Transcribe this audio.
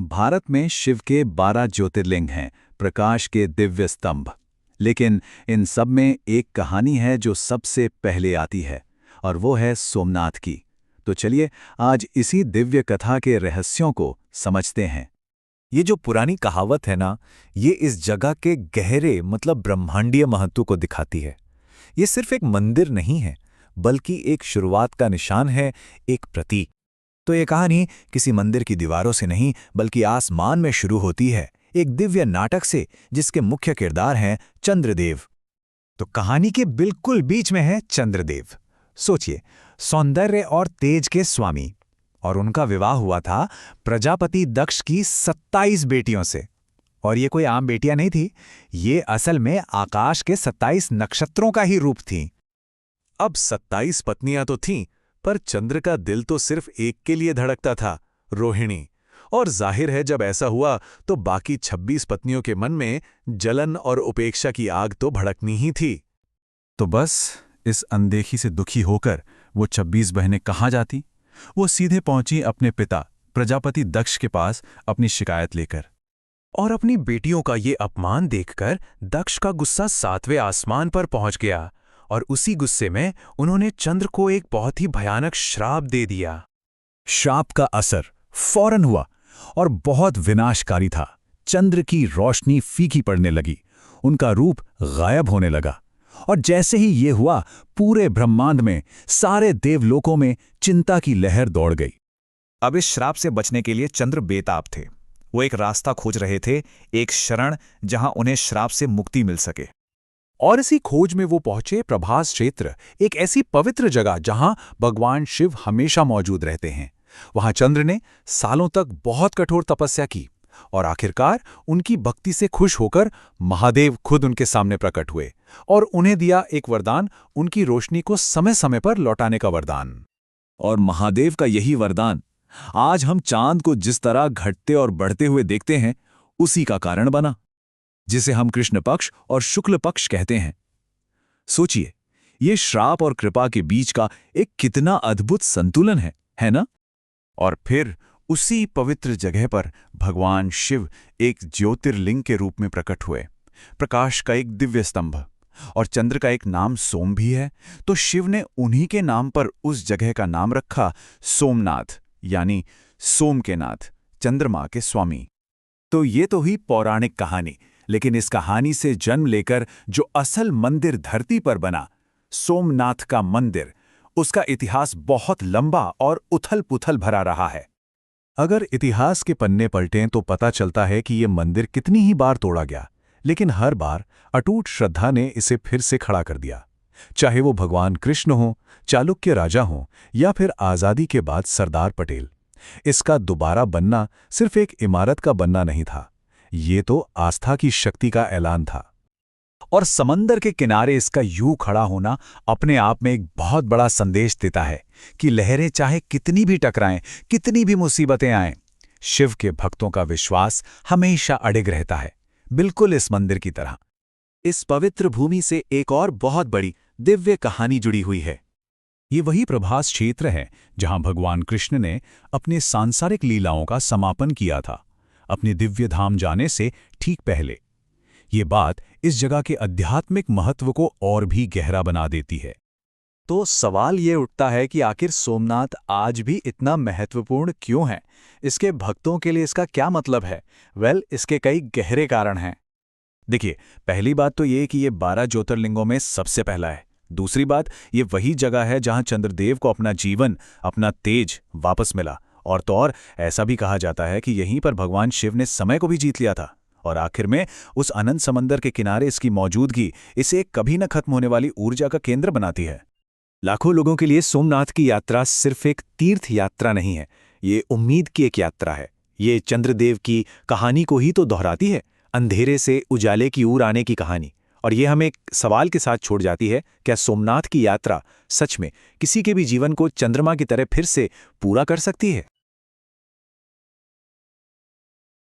भारत में शिव के 12 ज्योतिर्लिंग हैं, प्रकाश के दिव्य स्तंभ। लेकिन इन सब में एक कहानी है जो सबसे पहले आती है, और वो है सोमनाथ की। तो चलिए आज इसी दिव्य कथा के रहस्यों को समझते हैं। ये जो पुरानी कहावत है ना, ये इस जगह के गहरे मतलब ब्रह्मांडीय महत्व को दिखाती है। ये सिर्फ एक मंदिर नहीं है, बल्कि एक शुरुआत का निशान है, एक प्रतीक। तो ये कहानी किसी मंदिर की दीवारों से नहीं, बल्कि आसमान में शुरू होती है, एक दिव्य नाटक से, जिसके मुख्य किरदार हैं चंद्रदेव। तो कहानी के बिल्कुल बीच में है चंद्रदेव। सोचिए, सौंदर्य और तेज के स्वामी, और उनका विवाह हुआ था प्रजापति दक्ष की 27 बेटियों से। और ये कोई आम बेटियां नहीं थी, ये असल में आकाश के 27 नक्षत्रों का ही रूप थी। अब 27 पत्नियां तो थीं, पर चंद्र का दिल तो सिर्फ एक के लिए धड़कता था, रोहिणी। और जाहिर है जब ऐसा हुआ तो बाकी 26 पत्नियों के मन में जलन और उपेक्षा की आग तो भड़कनी ही थी। तो बस इस अनदेखी से दुखी होकर वो 26 बहनें कहाँ जाती? वो सीधे पहुंची अपने पिता प्रजापति दक्ष के पास अपनी शिकायत लेकर। और अपनी बेटियों का ये अपमान देखकर दक्ष का गुस्सा 7वें आसमान पर पहुंच गया, और उसी गुस्से में उन्होंने चंद्र को एक बहुत ही भयानक श्राप दे दिया। श्राप का असर फौरन हुआ और बहुत विनाशकारी था। चंद्र की रोशनी फीकी पड़ने लगी, उनका रूप गायब होने लगा। और जैसे ही ये हुआ, पूरे ब्रह्मांड में, सारे देवलोकों में चिंता की लहर दौड़ गई। अब इस श्राप से बचने के लिए चंद्र बेताब थे। वो एक रास्ता खोज रहे थे, एक शरण जहां उन्हें श्राप से मुक्ति मिल सके। और इसी खोज में वो पहुंचे प्रभास क्षेत्र, एक ऐसी पवित्र जगह जहां भगवान शिव हमेशा मौजूद रहते हैं। वहां चंद्र ने सालों तक बहुत कठोर तपस्या की, और आखिरकार उनकी भक्ति से खुश होकर महादेव खुद उनके सामने प्रकट हुए और उन्हें दिया एक वरदान, उनकी रोशनी को समय समय पर लौटाने का वरदान। और महादेव का यही वरदान आज हम चांद को जिस तरह घटते और बढ़ते हुए देखते हैं, उसी का कारण बना, जिसे हम कृष्ण पक्ष और शुक्ल पक्ष कहते हैं। सोचिए, ये श्राप और कृपा के बीच का एक कितना अद्भुत संतुलन है ना? और फिर उसी पवित्र जगह पर भगवान शिव एक ज्योतिर्लिंग के रूप में प्रकट हुए, प्रकाश का एक दिव्य स्तंभ। और चंद्र का एक नाम सोम भी है, तो शिव ने उन्हीं के नाम पर उस जगह का नाम रखा सोमनाथ, यानी सोम के नाथ, चंद्रमा के स्वामी। तो ये तो हुई पौराणिक कहानी, लेकिन इस कहानी से जन्म लेकर जो असल मंदिर धरती पर बना, सोमनाथ का मंदिर, उसका इतिहास बहुत लंबा और उथल-पुथल भरा रहा है। अगर इतिहास के पन्ने पलटें तो पता चलता है कि ये मंदिर कितनी ही बार तोड़ा गया, लेकिन हर बार अटूट श्रद्धा ने इसे फिर से खड़ा कर दिया। चाहे वो भगवान कृष्ण हो, चालुक्य राजा हो, या फिर आज़ादी के बाद सरदार पटेल, इसका दोबारा बनना सिर्फ एक इमारत का बनना नहीं था, ये तो आस्था की शक्ति का ऐलान था। और समंदर के किनारे इसका यूं खड़ा होना अपने आप में एक बहुत बड़ा संदेश देता है कि लहरें चाहे कितनी भी टकराएं, कितनी भी मुसीबतें आएं, शिव के भक्तों का विश्वास हमेशा अडिग रहता है, बिल्कुल इस मंदिर की तरह। इस पवित्र भूमि से एक और बहुत बड़ी दिव्य कहानी जुड़ी हुई है। ये वही प्रभास क्षेत्र है जहां भगवान कृष्ण ने अपने सांसारिक लीलाओं का समापन किया था, अपने दिव्य धाम जाने से ठीक पहले। ये बात इस जगह के आध्यात्मिक महत्व को और भी गहरा बना देती है। तो सवाल ये उठता है कि आखिर सोमनाथ आज भी इतना महत्वपूर्ण क्यों है? इसके भक्तों के लिए इसका क्या मतलब है? इसके कई गहरे कारण हैं। देखिए, पहली बात तो ये कि ये 12 ज्योतिर्लिंगों में सबसे पहला है। दूसरी बात, ये वही जगह है जहां चंद्रदेव को अपना जीवन, अपना तेज वापस मिला। और तो और ऐसा भी कहा जाता है कि यहीं पर भगवान शिव ने समय को भी जीत लिया था। और आखिर में उस अनंत समंदर के किनारे इसकी मौजूदगी इसे एक कभी न खत्म होने वाली ऊर्जा का केंद्र बनाती है। लाखों लोगों के लिए सोमनाथ की यात्रा सिर्फ एक तीर्थ यात्रा नहीं है, ये उम्मीद की एक यात्रा है। ये चंद्रदेव की कहानी को ही तो दोहराती है, अंधेरे से उजाले की ओर आने की कहानी। और ये हमें एक सवाल के साथ छोड़ जाती है, क्या सोमनाथ की यात्रा सच में किसी के भी जीवन को चंद्रमा की तरह फिर से पूरा कर सकती है?